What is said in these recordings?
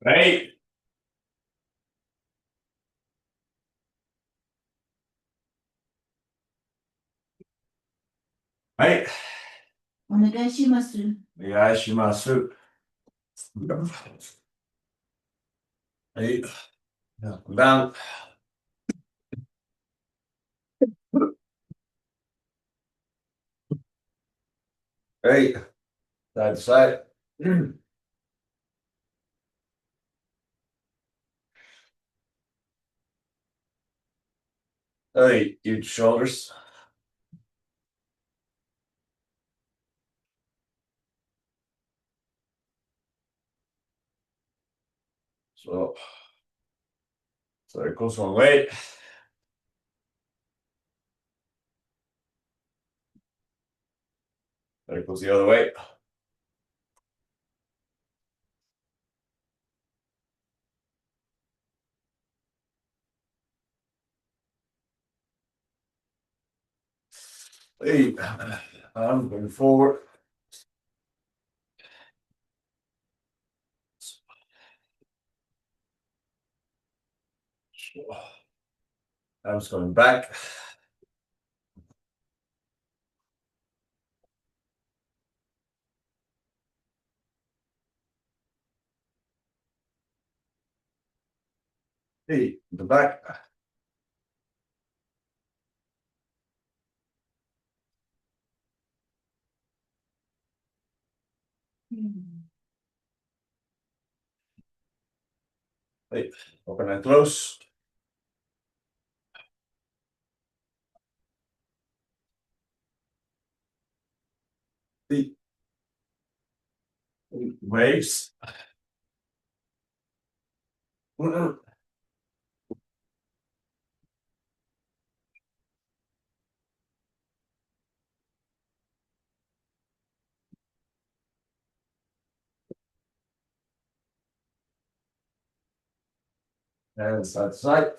Right. Right. お願いします。お願いします。はい。Down. はい。Side to side. はい。Huge shoulders. So circles one way. Circles the other way. Hey. I'm going forward. I'm just going back. Hey, the back. Hey, open and close. Hey. Waves. And side to side.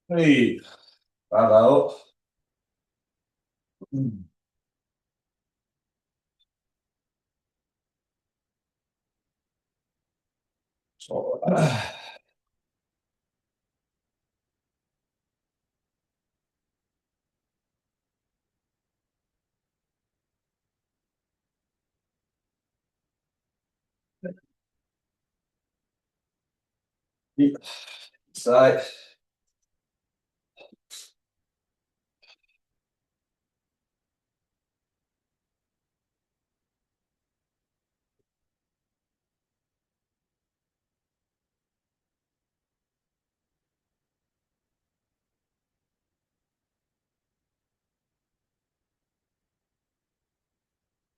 Hey, hello. So, side.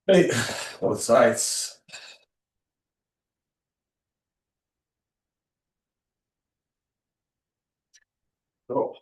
Hey, both sides. Go.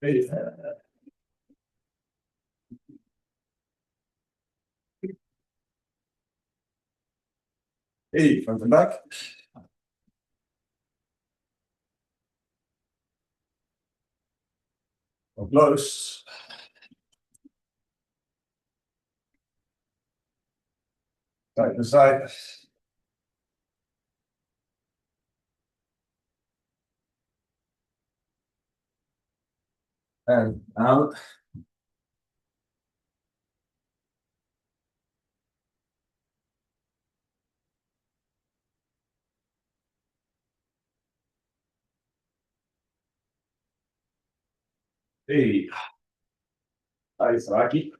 Hey, hey, front and back. Up close. Side to side. and out. Hey, Aisaki.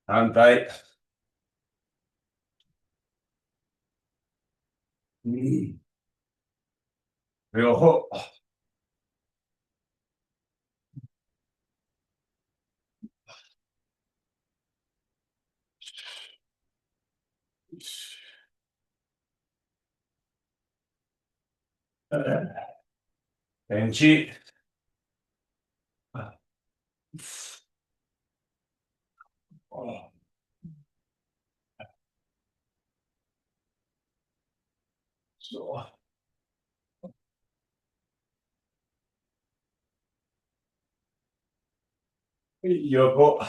Antai. Ryoho. Tenchi. So, Yoko.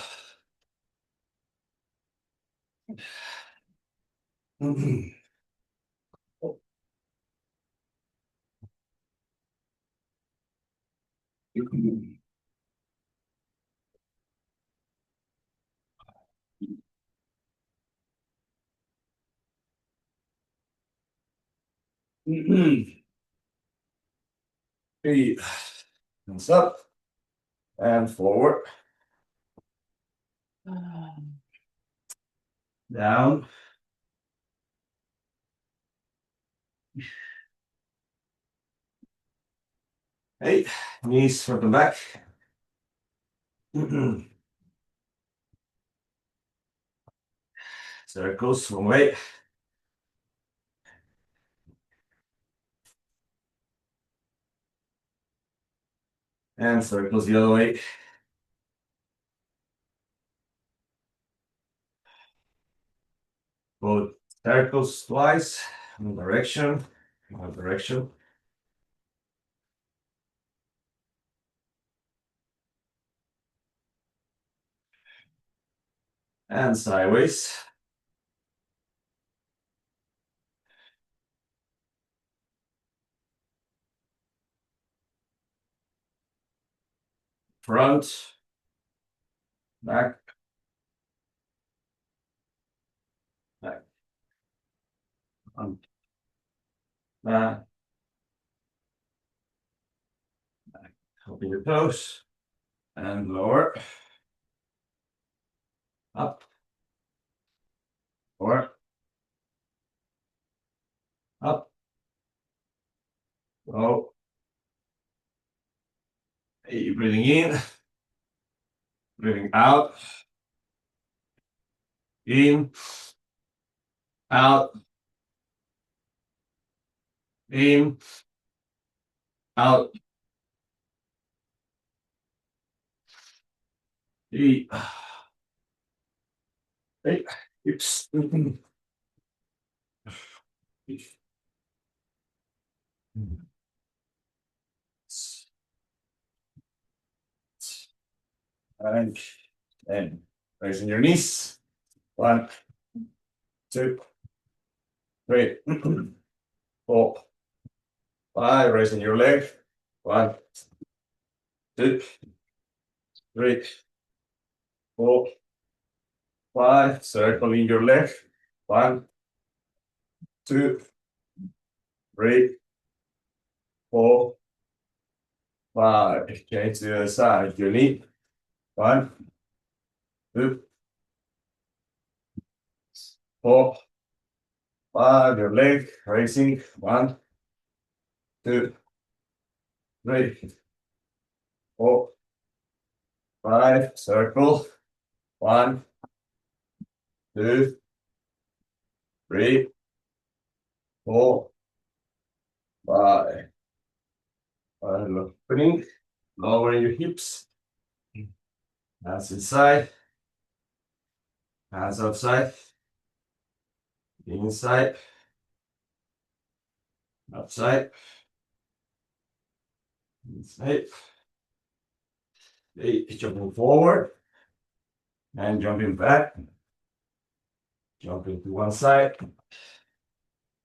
Hey, hands up and forward. Down. Hey, knees for the back. Circles one way. And circles the other way. Both circles twice. One direction. One direction. And sideways. Front. Back. Back. Front. Back. Back. Open your toes. And lower. Up. Lower. Up. Low. Hey, breathing in. Breathing out. In. Out. In. Out. Hey. Hey. Hips. And raising your knees. 1, 2, 3, 4, 5. Raising your leg. 1, 2, 3, 4, 5. Circling your leg. 1, 2, 3, 4, 5. Okay, to the other side. Your knee. 1, 2, 4, 5. Your leg. Raising. 1, 2, 3, 4, 5. Circle. 1, 2, 3, 4, 5. Opening. Lowering your hips. Hands inside. Hands outside. Inside. Outside. Inside. Hey, jumping forward and jumping back. Jumping to one side,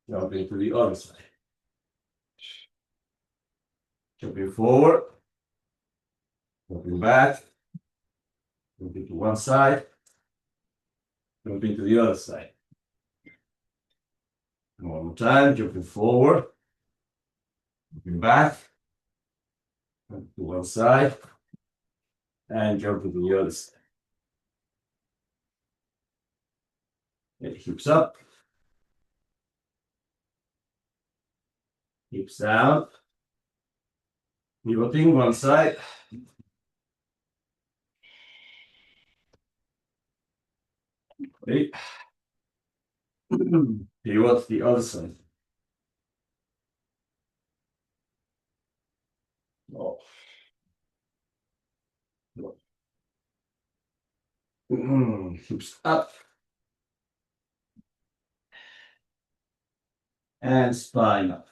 jumping to the other side. Jumping forward, jumping back, jumping to one side, jumping to the other side. And one more time, jumping forward, jumping back, jumping to one side, and jumping to the other side. Get hips up, hips down, pivoting one side. Ready? Pivot the other side. Oh. Hips up. And spine up.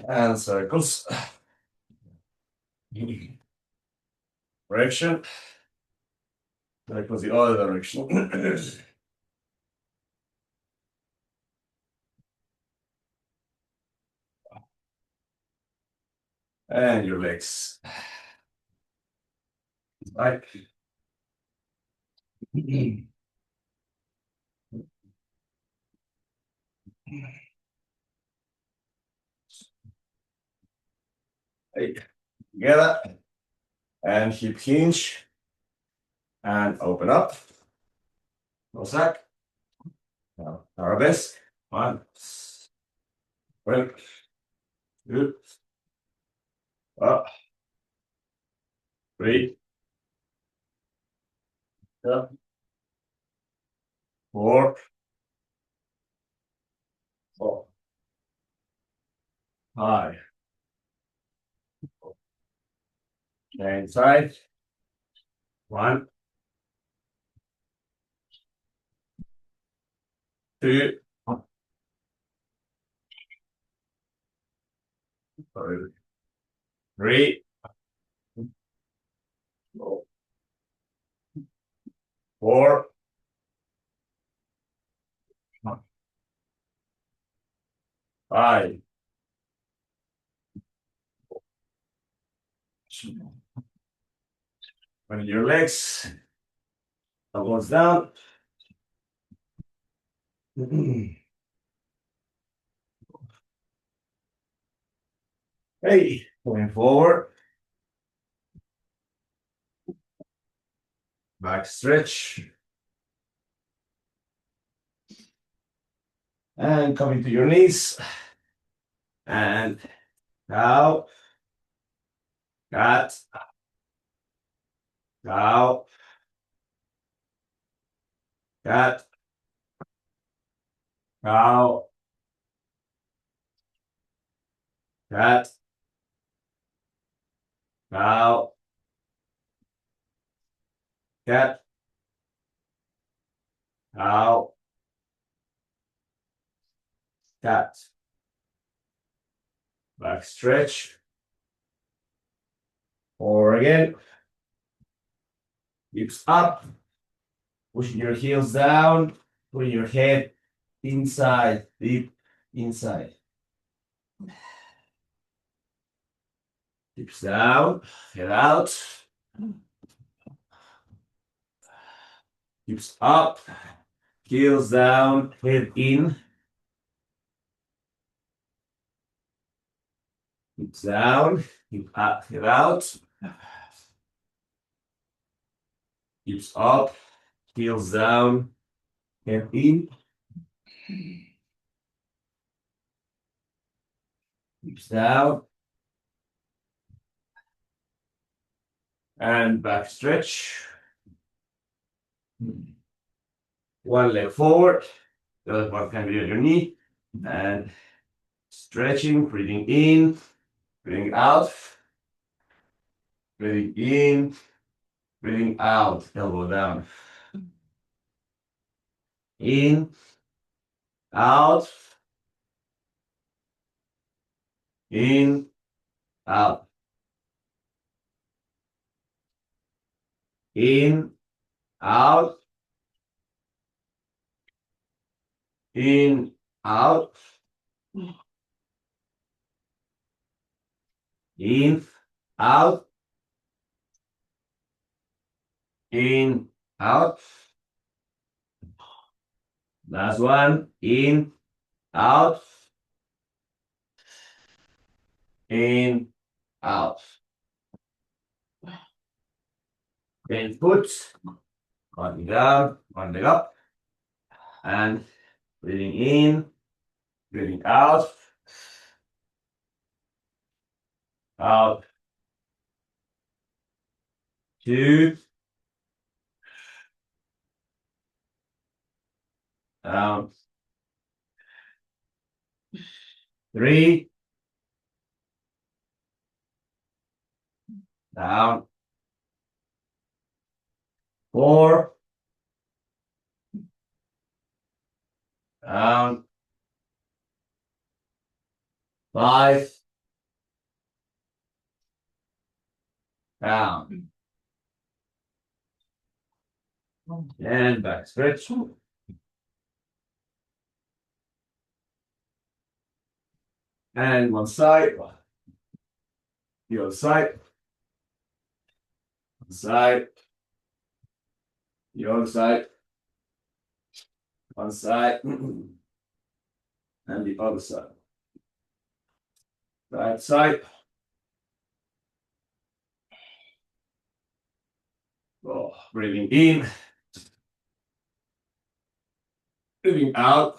And circles. Direction. That was the other direction. And your legs. Right. Together. And hip hinge. And open up. No sack. Now, arabesque. 1. 2. Up. 3. 4. 5. Change side. 1. 2. 3. 4. 5. When your legs, elbows down. Hey, going forward. Back stretch. And coming to your knees. And out. Cat. Out. Cat. Out. Cat. Out. Cat. Out. Cat. Back stretch. Forward again. Hips up. Pushing your heels down. Putting your head inside. Deep inside. Hips down. Head out. Hips up. Heels down. Head in. Hips down. Hip up. Head out. Hips up. Heels down. Head in. Hips down. And back stretch. One leg forward. The other one can be on your knee. And stretching, breathing in, breathing out. Breathing in, breathing out. Elbow down. In, out. In, out. In, out. In, out. In, out. In, out. Last one. In, out. In, out. Then foot. One leg down, one leg up. And breathing in, breathing out. Out. 2. Down. 3. Down. 4. Down. 5. Down. And back stretch. And one side. The other side. One side. The other side. One side. And the other side. Right side. Oh, breathing in. Breathing out.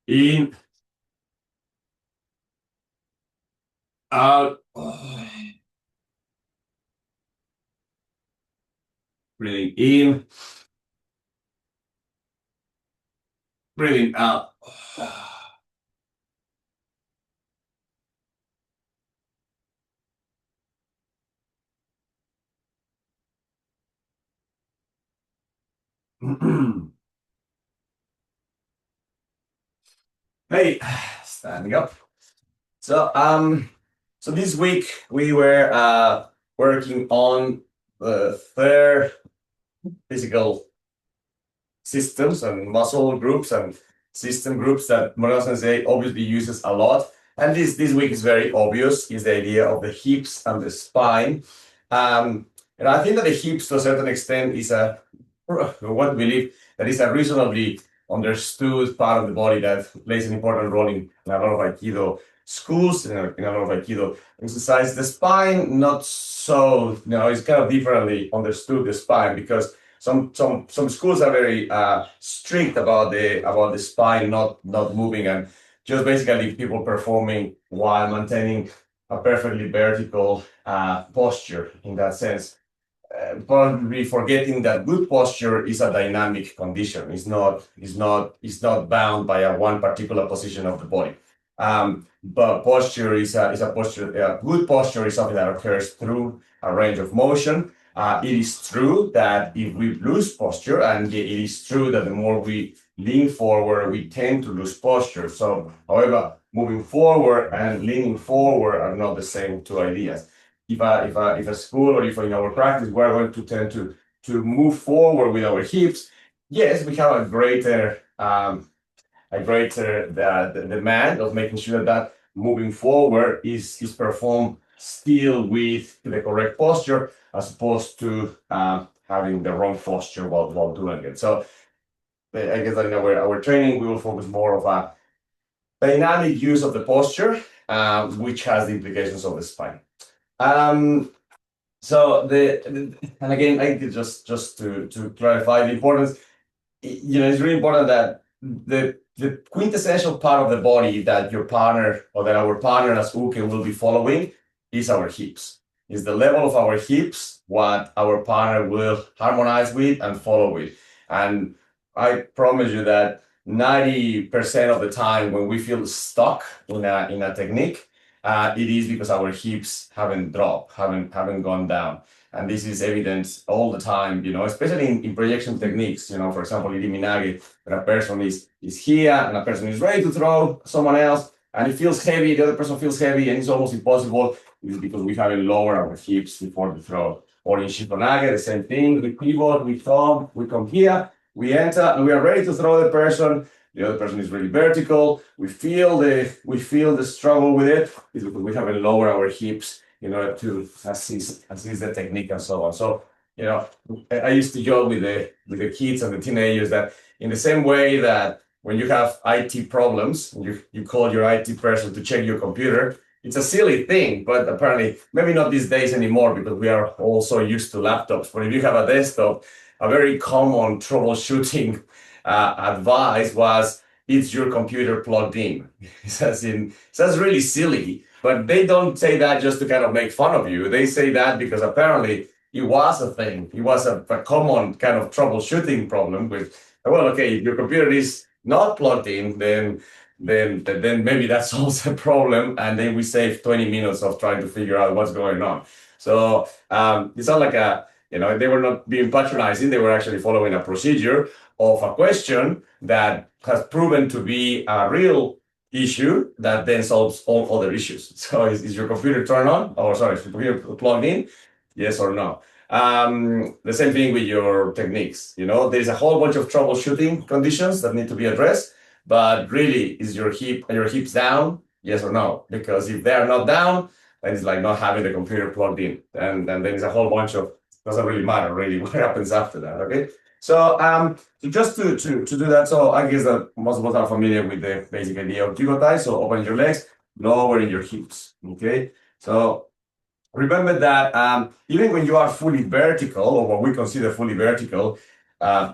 In. Out. Breathing in. Breathing out. Hey, standing up. So this week we were working on the third physical systems and muscle groups and system groups that Morgan Sensei obviously uses a lot. And this week is very obvious, is the idea of the hips and the spine. And I think that the hips, to a certain extent, is what we believe that is a reasonably understood part of the body that plays an important role in a lot of Aikido schools, in a lot of Aikido exercise. The spine, not so, it's kind of differently understood, the spine, because some schools are very strict about the spine not moving, and just basically people performing while maintaining a perfectly vertical posture in that sense. Probably forgetting that good posture is a dynamic condition. It's not bound by one particular position of the body. But posture is a posture. Good posture is something that occurs through a range of motion. It is true that if we lose posture, and it is true that the more we lean forward, we tend to lose posture. So, however, moving forward and leaning forward are not the same two ideas. If a school, or if in our practice we're going to tend to move forward with our hips, yes, we have a greater demand of making sure that moving forward is performed still with the correct posture, as opposed to having the wrong posture while doing it. So I guess that in our training we will focus more of a dynamic use of the posture, which has the implications of the spine. So and again, I think just to clarify the importance, it's really important that the quintessential part of the body that your partner, or that our partner as Uke will be following, is our hips. Is the level of our hips what our partner will harmonize with and follow with. And I promise you that 90% of the time when we feel stuck in a technique, it is because our hips haven't dropped, haven't gone down. And this is evident all the time, especially in projection techniques. For example, in Minage, when a person is here and a person is ready to throw someone else, and it feels heavy, the other person feels heavy, and it's almost impossible. It is because we haven't lowered our hips before the throw. or in Shikonage, the same thing. We pivot, we come here, we enter, and we are ready to throw the person. The other person is really vertical. We feel the struggle with it. It's because we haven't lowered our hips in order to assist the technique and so on. So, I used to joke with the kids and the teenagers that in the same way that when you have IT problems, and you call your IT person to check your computer, it's a silly thing, but apparently maybe not these days anymore because we are all so used to laptops. But if you have a desktop, a very common troubleshooting advice was, is your computer plugged in? It sounds really silly, but they don't say that just to kind of make fun of you. They say that because apparently it was a thing. It was a common kind of troubleshooting problem with, well, okay, if your computer is not plugged in, then maybe that solves the problem, and then we save 20 minutes of trying to figure out what's going on. So it's not like they were not being patronizing. They were actually following a procedure of a question that has proven to be a real issue that then solves all other issues. So is your computer turned on? Or sorry, is your computer plugged in? Yes or no? The same thing with your techniques. There's a whole bunch of troubleshooting conditions that need to be addressed, but really, is your hips down? Yes or no? Because if they're not down, then it's like not having the computer plugged in, and then there's a whole bunch of, doesn't really matter really what happens after that. Okay, so just to do that, so I guess that most of us are familiar with the basic idea of jigotai. So open your legs, lowering your hips. Okay, so remember that even when you are fully vertical, or what we consider fully vertical,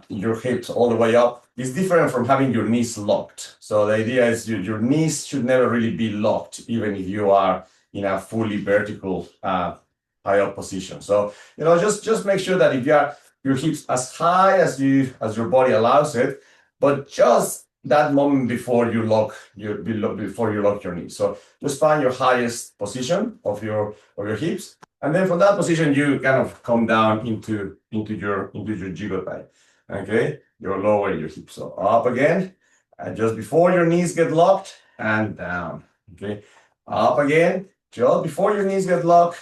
your hips all the way up, is different from having your knees locked. So the idea is your knees should never really be locked, even if you are in a fully vertical high up position. So just make sure that if you are your hips as high as your body allows it, but just that moment before you lock your knees. So just find your highest position of your hips, and then from that position you kind of come down into your jigotai. Okay, you're lowering your hips, so up again, and just before your knees get locked, and down. Okay, up again, just before your knees get locked,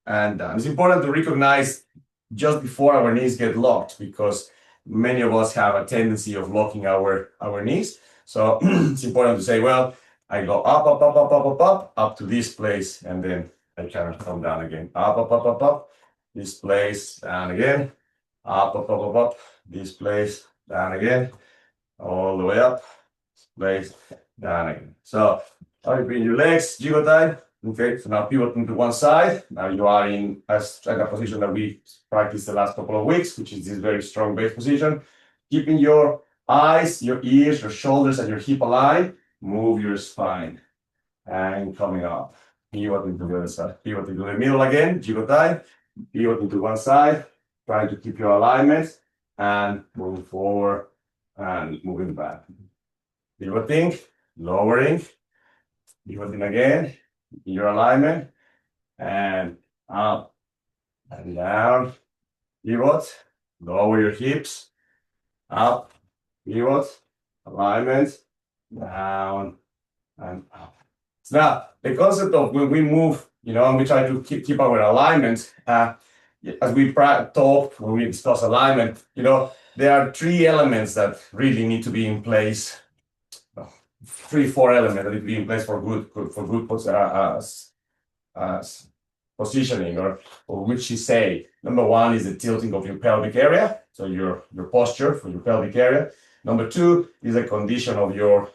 and down. It's important to recognize just before our knees get locked, because many of us have a tendency of locking our knees. So it's important to say, well, I go up to this place, and then I kind of come down again. Up, this place, down again. Up, this place, down again. All the way up, place, down again. So between your legs, jigotai. Okay, so now pivoting to one side. Now you are in a position that we practiced the last couple of weeks, which is this very strong base position. Keeping your eyes, your ears, your shoulders, and your hip aligned. Move your spine. And coming up. Pivoting to the other side. Pivoting to the middle again, jigotai. Pivoting to one side. Trying to keep your alignment. And moving forward and moving back. Pivoting, lowering. Pivoting again. Your alignment, and up and down, pivot, lower your hips, up, pivot, alignment, down and up. So now the concept of when we move, and we try to keep our alignment, as we talked when we discuss alignment, there are three elements that really need to be in place. 3-4 elements that need to be in place for good positioning, or which you say. Number one is the tilting of your pelvic area, so your posture for your pelvic area. Number two is the condition of your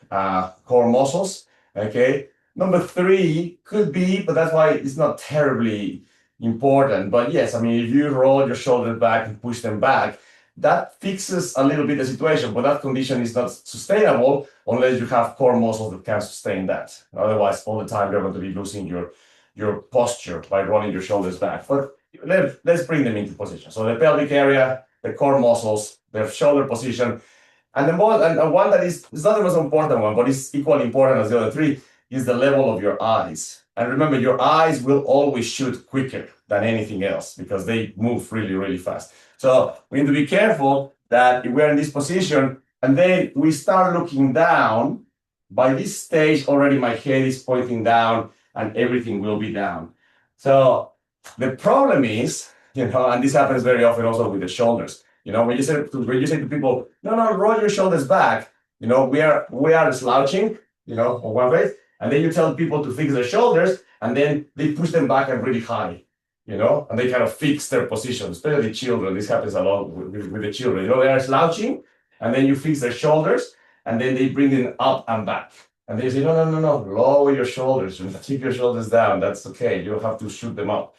core muscles. Okay. Number three could be, but that's why it's not terribly important. But yes, I mean, if you roll your shoulders back and push them back, that fixes a little bit the situation, but that condition is not sustainable unless you have core muscles that can sustain that. Otherwise, all the time you're going to be losing your posture by rolling your shoulders back. But let's bring them into position. So the pelvic area, the core muscles, the shoulder position, and one that is not the most important one, but is equally important as the other three, is the level of your eyes. And remember, your eyes will always shoot quicker than anything else because they move really, really fast. So we need to be careful that if we're in this position and then we start looking down, by this stage already my head is pointing down and everything will be down. So the problem is and this happens very often also with the shoulders. When you say to people, no, roll your shoulders back. We are slouching, on one face, and then you tell people to fix their shoulders, and then they push them back and really high, and they kind of fix their position, especially children. This happens a lot with the children. They are slouching, and then you fix their shoulders, and then they bring them up and back. And they say, no, lower your shoulders, keep your shoulders down. That's okay. You don't have to shoot them up.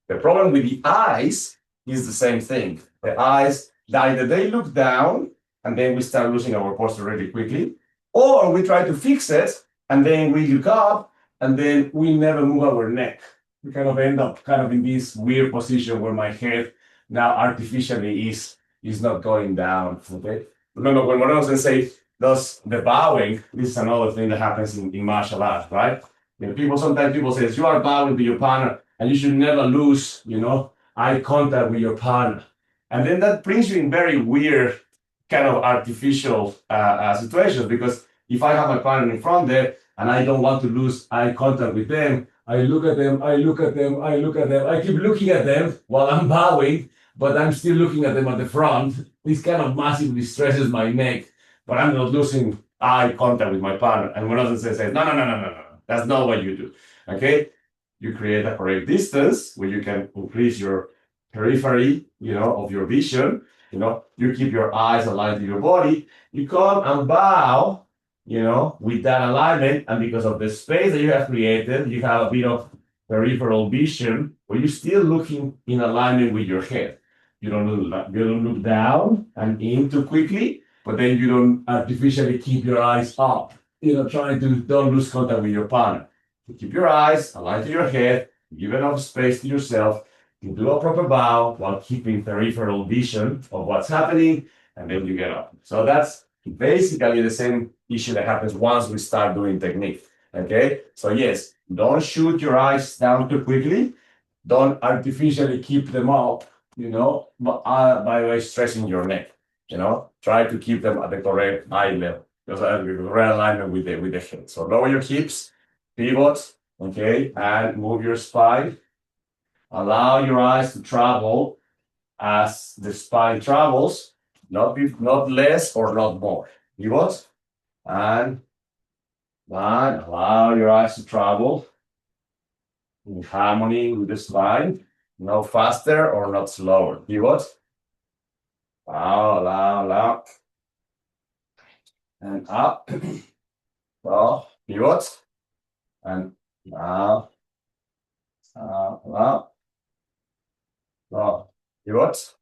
The problem with the eyes is the same thing. The eyes, either they look down, and then we start losing our posture really quickly, or we try to fix it, and then we look up, and then we never move our neck. We kind of end up kind of in this weird position where my head now artificially is not going down. Okay. No, when Moreno Sensei does the bowing, this is another thing that happens in martial arts, right? Sometimes people say you are bowing to your partner, and you should never lose, eye contact with your partner. And then that brings you in very weird, kind of artificial situations, because if I have my partner in front there and I don't want to lose eye contact with them, I look at them, I keep looking at them while I'm bowing, but I'm still looking at them at the front. This kind of massively stresses my neck, but I'm not losing eye contact with my partner. And one of them says, no. That's not what you do. Okay? You create a correct distance where you can increase your periphery, of your vision. You keep your eyes aligned to your body. You come and bow, with that alignment. And because of the space that you have created, you have a bit of peripheral vision where you're still looking in alignment with your head. You don't look down and in too quickly, but then you don't artificially keep your eyes up. Trying to don't lose contact with your partner. You keep your eyes aligned to your head, give enough space to yourself, you do a proper bow while keeping peripheral vision of what's happening, and then you get up. So that's basically the same issue that happens once we start doing technique. Okay? So yes, don't shoot your eyes down too quickly. Don't artificially keep them up, by stressing your neck. Try to keep them at the correct eye level. Because I have a correct alignment with the head. So lower your hips, pivot, okay, and move your spine. Allow your eyes to travel as the spine travels, not less or not more. Pivot, and allow your eyes to travel in harmony with the spine, no faster or not slower. Pivot, allow. And up, so pivot, and now, so pivot,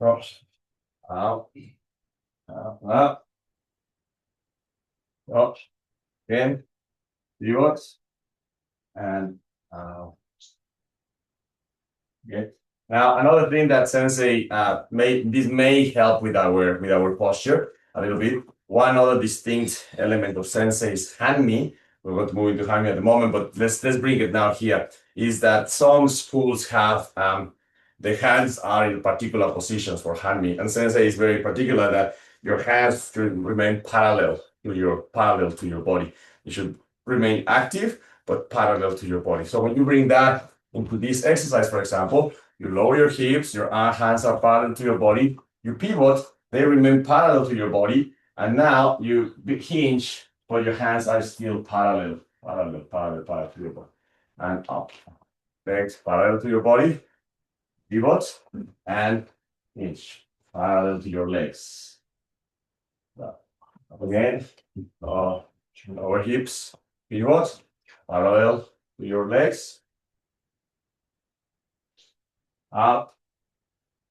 cross, up, cross, again, pivot, and okay. Now another thing that Sensei may help with our posture a little bit. One other distinct element of Sensei is Hanmi. We're going to move into Hanmi at the moment, but let's bring it now here. Is that some schools have the hands are in particular positions for Hanmi, and Sensei is very particular that your hands should remain parallel to your body. You should remain active but parallel to your body. So when you bring that into this exercise, for example, you lower your hips, your hands are parallel to your body, you pivot, they remain parallel to your body, and now you hinge, but your hands are still parallel to your body. And up. Legs parallel to your body, pivot, and hinge, parallel to your legs. Up again, lower hips, pivot, parallel to your legs. Up,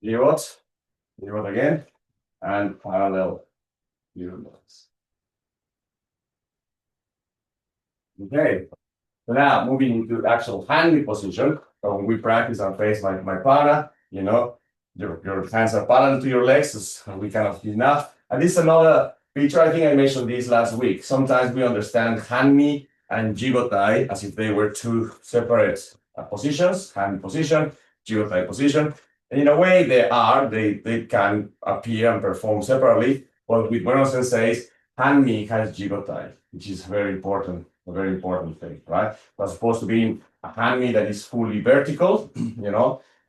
pivot again, and parallel to your legs. Okay, so now moving into actual hand position. So when we practice and face my partner, your hands are parallel to your legs, and we kind of enough. And this is another picture. I think I mentioned this last week. Sometimes we understand Hanmi and Jigotai as if they were two separate positions, Hanmi position, Jigotai position. And in a way, they can appear and perform separately. But with Moreno Sensei's, Hanmi has Jigotai, which is very important, a very important thing, right? As opposed to being a Hanmi that is fully vertical,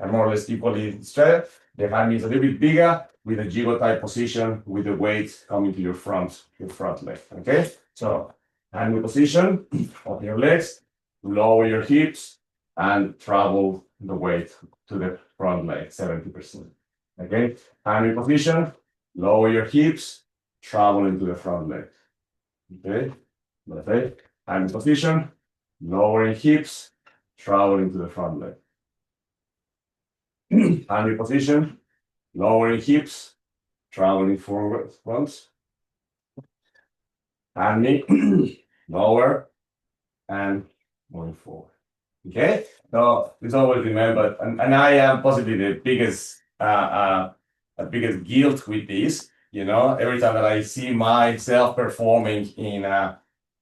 are more or less equally straight. The hand is a little bit bigger with a jigo type position with the weight coming to your front leg. Okay, so hand position of your legs, lower your hips, and travel the weight to the front leg 70%. Okay, hand position, lower your hips, travel into the front leg. Okay, perfect. Hand position, lowering hips, travel into the front leg. Hand position, lowering hips, traveling forward once. Hand knee, lower, and moving forward. Okay, so it's always remember, and I am possibly the biggest guilt with this. You know, every time that I see myself performing in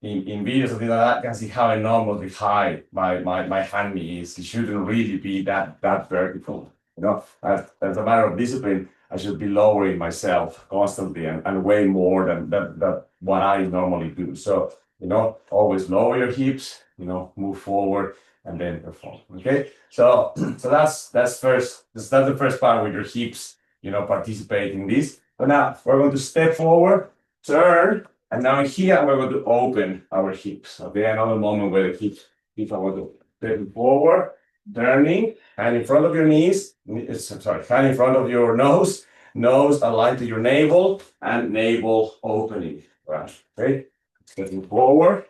videos or something like that, I can see how enormously high my hand knee is. It shouldn't really be that vertical. You know, as a matter of discipline, I should be lowering myself constantly and way more than that what I normally do. So, you know, always lower your hips, you know, move forward and then perform. Okay. So that's the first part with your hips, you know, participate in this. But now we're going to step forward, turn, and now here we're going to open our hips. Okay, another moment where the hips are going to step forward, turning, hand in front of your knees, hand in front of your nose aligned to your navel, and navel opening. Right. Okay, stepping forward,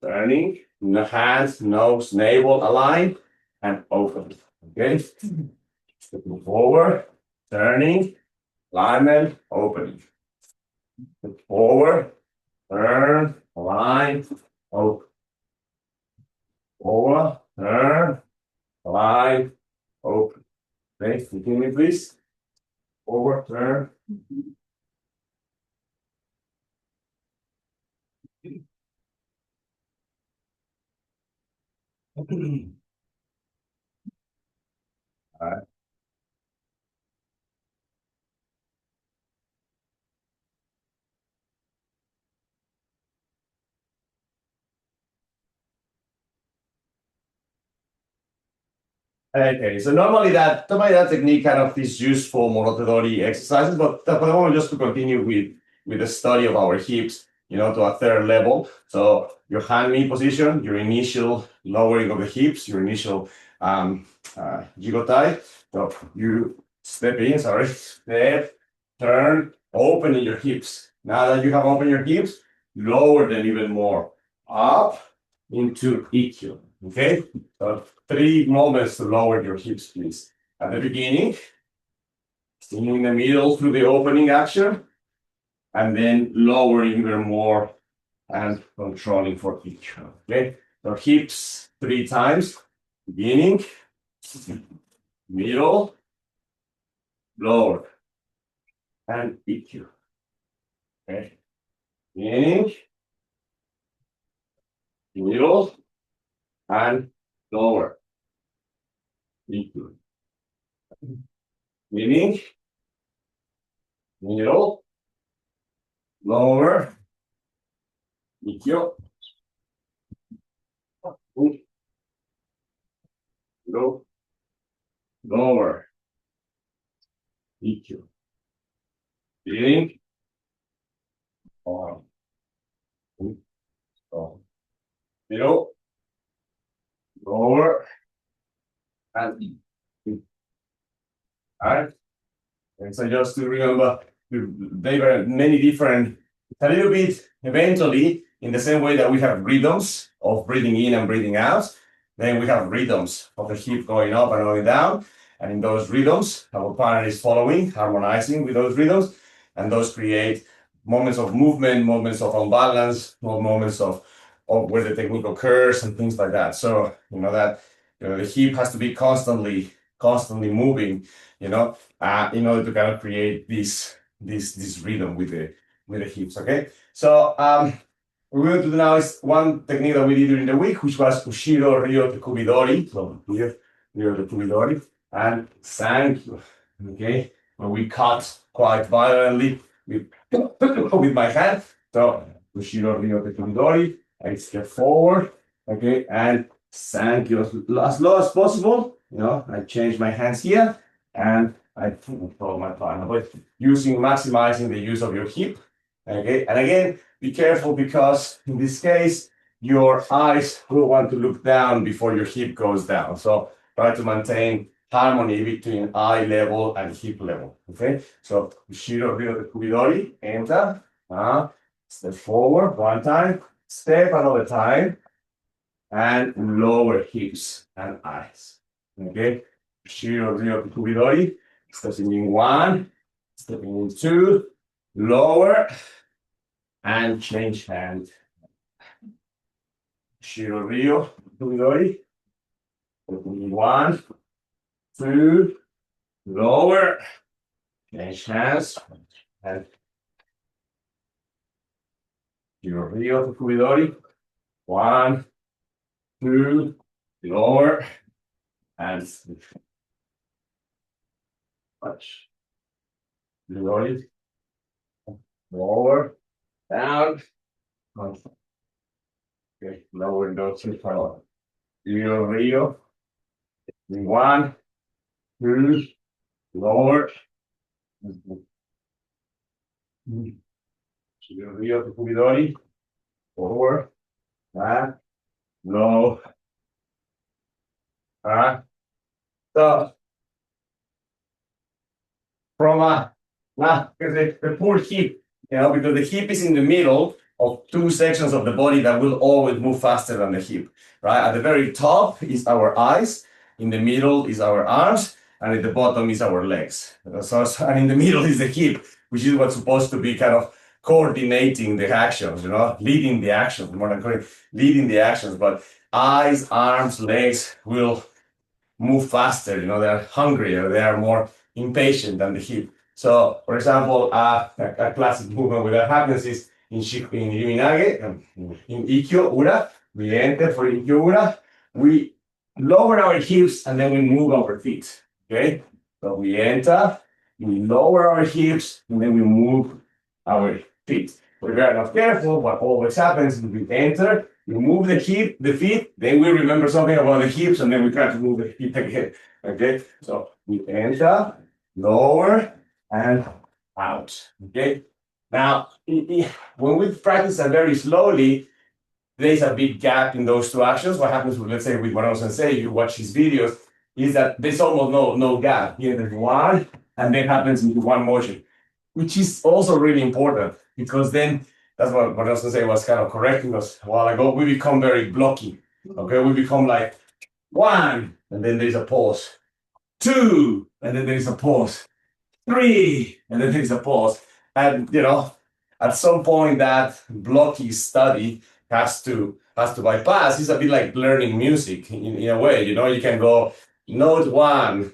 turning, hands, nose, navel aligned, and open. Okay, stepping forward, turning, alignment, opening. Step forward, turn, align, open. Forward, turn, align, open. Okay, continue please. Forward, turn. All right. Okay, so normally that technique kind of is used for morotedori exercises, but I want just to continue with the study of our hips, you know, to a third level. So your hand knee position, your initial lowering of the hips, your initial jigotai. So you step, turn, opening your hips. Now that you have opened your hips, lower them even more up into EQ. Okay, so 3 moments to lower your hips, please. At the beginning, stinging in the middle through the opening action, and then lowering even more and controlling for each. Okay, so hips 3 times. Beginning, middle, lower, and EQ. Okay, beginning, middle, and lower, EQ. Beginning, middle, lower, EQ. Go lower, EQ. Beginning, on, on, middle, lower, and right. And so just to remember, there were many different, a little bit eventually, in the same way that we have rhythms of breathing in and breathing out, then we have rhythms of the hip going up and going down. And in those rhythms, our partner is following, harmonizing with those rhythms, and those create moments of movement, moments of unbalance, moments of where the technique occurs and things like that. So, you know, that the hip has to be constantly moving, you know, in order to kind of create this rhythm with the hips. Okay, so what we're going to do now is one technique that we did during the week, which was Ushiro Ryo Tekubidori. So here, Ryo Tekubidori, and Sankyo. Okay, where we cut quite violently with my hand. So Ushiro Ryo Tekubidori. I step forward. Okay, and Sankyo as low as possible. I change my hands here, and I follow my partner, but maximizing the use of your hip. Okay, and again, be careful because in this case, your eyes will want to look down before your hip goes down. So try to maintain harmony between eye level and hip level. Okay, so Shiro Ryo Kubidori, enter, step forward one time, step another time, and lower hips and eyes. Okay, Shiro Ryo Kubidori, stepping in one, stepping in two, lower, and change hand. Shiro Ryo Kubidori, stepping in one, two, lower, change hands, and Shiro Ryo Kubidori, one, two, lower, and touch. Lower, lower, down. Okay, lower those two forward. Rio, one, two, lower. Rio to Kubidori, forward, back, low, so from because the poor hip, because the hip is in the middle of two sections of the body that will always move faster than the hip, right? At the very top is our eyes, in the middle is our arms, and at the bottom is our legs. And in the middle is the hip, which is what's supposed to be kind of coordinating the actions, leading the actions, more than leading the actions. But eyes, arms, legs will move faster, they're hungrier, they are more impatient than the hip. So, for example, a classic movement where that happens is in Yuminage, in Ikkyo Ura, we enter for Ikkyo Ura, we lower our hips and then we move our feet, okay? So we enter, we lower our hips, and then we move our feet. If we are not careful, what always happens is we enter, we move the feet, then we remember something about the hips, and then we try to move the feet again. Okay, so we enter, lower, and out. Okay, now when we practice that very slowly, there's a big gap in those two actions. What happens with, let's say, with Moreno Sensei, you watch his videos, is that there's almost no gap. Here there's one, and then happens into one motion, which is also really important because then that's what Moreno Sensei was kind of correcting us a while ago. We become very blocky. Okay, we become like one, and then there's a pause. Two, and then there's a pause. Three, and then there's a pause. And at some point that blocky study has to bypass. It's a bit like learning music in a way. You can go note one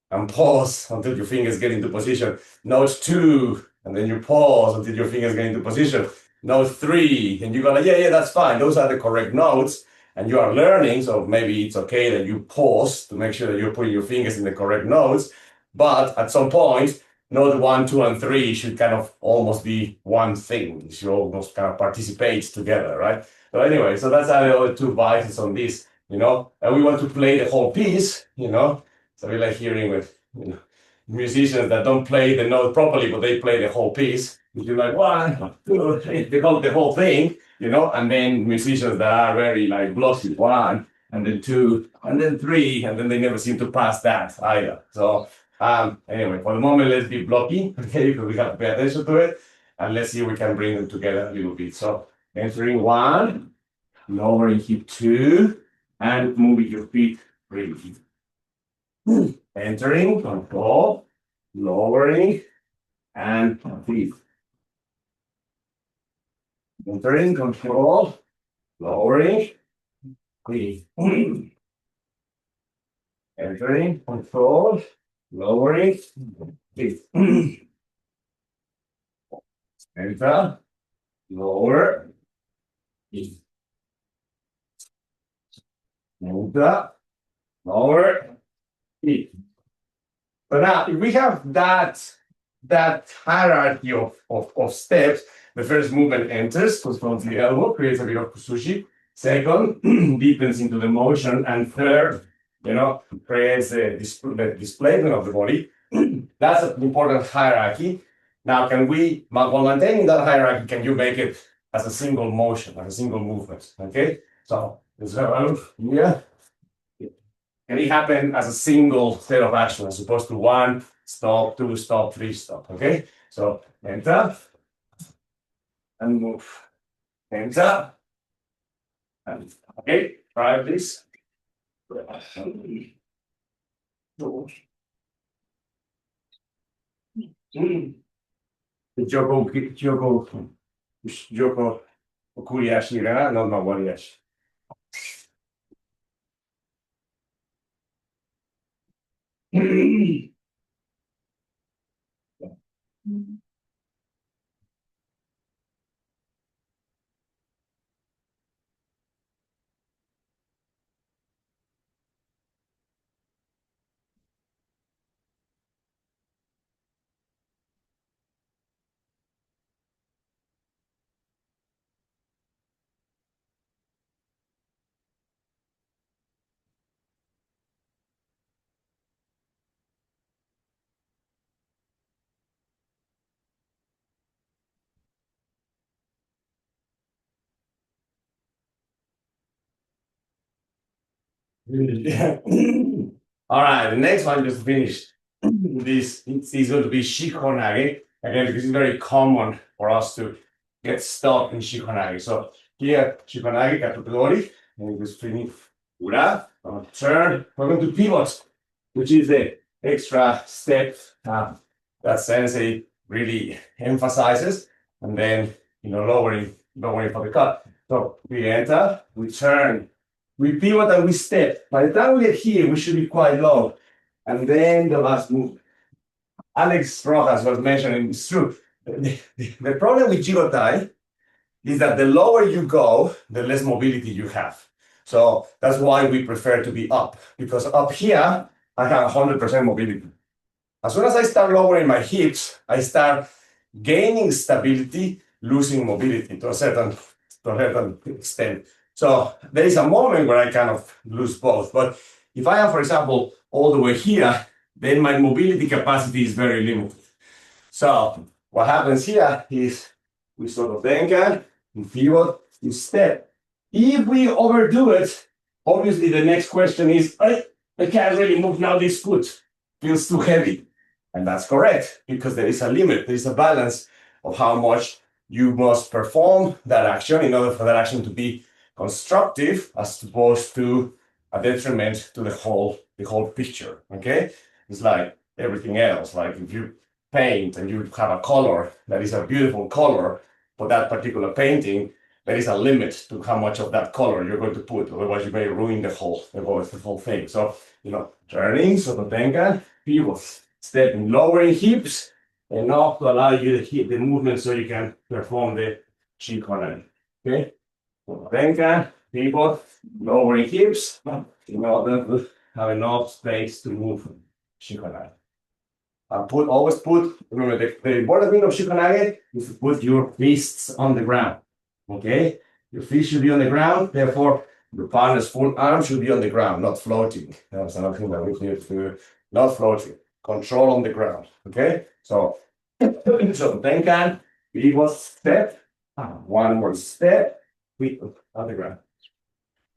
and pause until your fingers get into position. Note two, and then you pause until your fingers get into position. Note three, and you go like, yeah, that's fine. Those are the correct notes, and you are learning. So maybe it's okay that you pause to make sure that you're putting your fingers in the correct notes. But at some point, note one, two, and three should kind of almost be one thing. You should almost kind of participate together, right? So anyway, so that's the other two vices on this, and we want to play the whole piece, So we like hearing with musicians that don't play the note properly, but they play the whole piece. You're like one, two, three, they got the whole thing, and then musicians that are very like blocky, one, and then two, and then three, and then they never seem to pass that either. So anyway, for the moment, let's be blocky, okay, because we have to pay attention to it, and let's see if we can bring them together a little bit. So entering one, lowering hip two, and moving your feet freely. Entering, control, lowering, and feet. Entering, control, lowering, feet. Entering, control, lowering, feet. Enter, lower, feet. Enter, lower, feet. So now, if we have that hierarchy of steps, the first movement enters, goes from the elbow, creates a bit of kusushi. Second, deepens into the motion. And third, creates the displacement of the body. That's an important hierarchy. Now, while maintaining that hierarchy, can you make it as a single motion, as a single movement? Okay, so let's have a look here. Can it happen as a single set of action as opposed to one stop, two stop, three stop? Okay, so enter and move, enter, and okay, try this. Joko Kuriashi, no, no, Wariashi. All right, the next one just finished. This is going to be Shikonage. Again, because it's very common for us to get stuck in Shikonage. So here, Shikonage, Katodori, and we just finish Ura, turn. We're going to pivot, which is the extra step that Sensei really emphasizes, and then lowering for the cut. So we enter, we turn, we pivot, and we step. By the time we get here, we should be quite low, and then the last move. Alex Rojas was mentioning, it's true. The problem with Jigotai is that the lower you go, the less mobility you have. So that's why we prefer to be up, because up here, I have 100% mobility. As soon as I start lowering my hips, I start gaining stability, losing mobility to a certain extent. So there is a moment where I kind of lose both. But if I am, for example, all the way here, then my mobility capacity is very limited. So what happens here is we sort of denkan, we pivot, we step. If we overdo it, obviously the next question is, I can't really move now, this foot feels too heavy. And that's correct, because there is a limit, there is a balance of how much you must perform that action in order for that action to be constructive as opposed to a detriment to the whole picture. Okay? It's like everything else. Like if you paint and you have a color that is a beautiful color for that particular painting, there is a limit to how much of that color you're going to put. Otherwise, you may ruin the whole thing. So, turning, sototenkan, pivot, stepping, lowering hips, enough to allow you to hit the movement so you can perform the Shikonai. Okay? Sototenkan, pivot, lowering hips, in order to have enough space to move Shikonai. Remember, the important thing of Shikonage is to put your fists on the ground. Okay? Your feet should be on the ground, therefore, your partner's full arm should be on the ground, not floating. That's another thing that we need to do. Not floating. Control on the ground. Okay? So Tenkan, we will step, one more step, feet on the ground.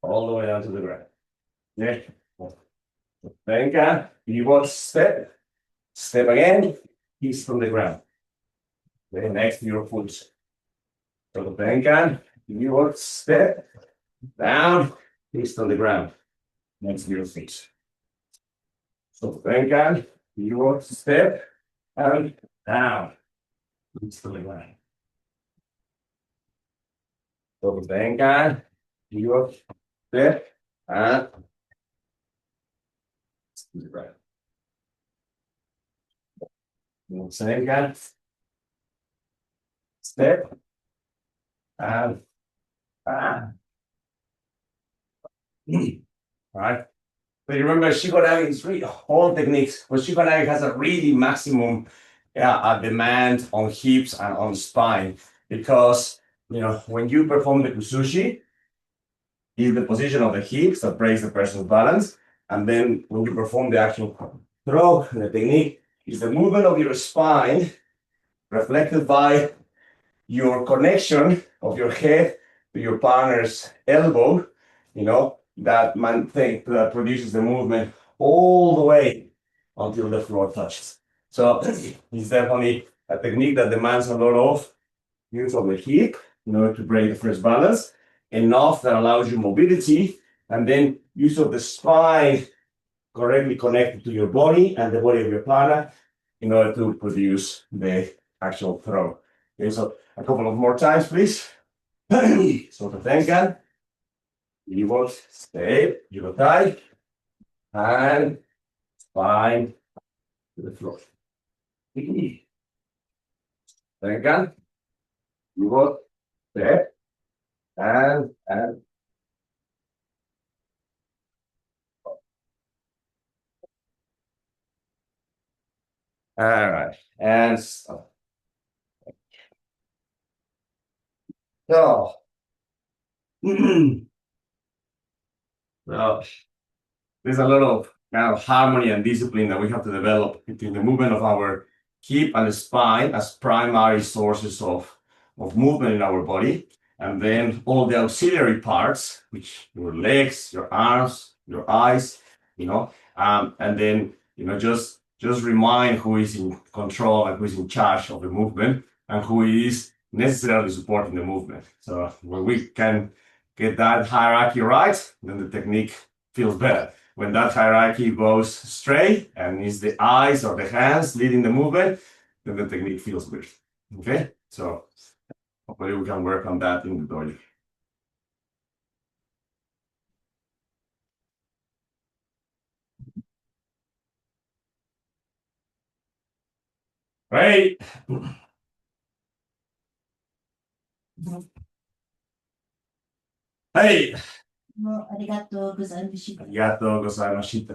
All the way down to the ground. Okay? Tenkan, we will step. Step again, he's from the ground. Then next to your foot. So the tenkan, you will step down, he's on the ground. Next to your feet. So the tenkan, you will step and down, he's on the ground. So the tenkan, you will step and to the ground. Same guy. Step. And all right. But you remember Shikonage is really all techniques, but Shikonage has a really maximum demand on hips and on spine because when you perform the kusushi, is the position of the hips that breaks the person's balance. And then when you perform the actual throw, the technique is the movement of your spine reflected by your connection of your head to your partner's elbow, that that produces the movement all the way until the floor touches. So it's definitely a technique that demands a lot of use of the hip in order to break the first balance, enough that allows you mobility, and then use of the spine correctly connected to your body and the body of your partner in order to produce the actual throw. Okay, so a couple of more times, please. So the tenkan, pivot, stay, pivot tie, and spine to the floor. Tenkan, pivot, step, and. All right, and stop. So, well, there's a lot of kind of harmony and discipline that we have to develop between the movement of our hip and the spine as primary sources of movement in our body, and then all the auxiliary parts, which your legs, your arms, your eyes, and then just remind who is in control and who is in charge of the movement and who is necessarily supporting the movement. So when we can get that hierarchy right, then the technique feels better. When that hierarchy goes straight and it's the eyes or the hands leading the movement, then the technique feels weird. Okay, so hopefully we can work on that in the dojo. Great. Hey. ありがとうございました。ありがとうございました。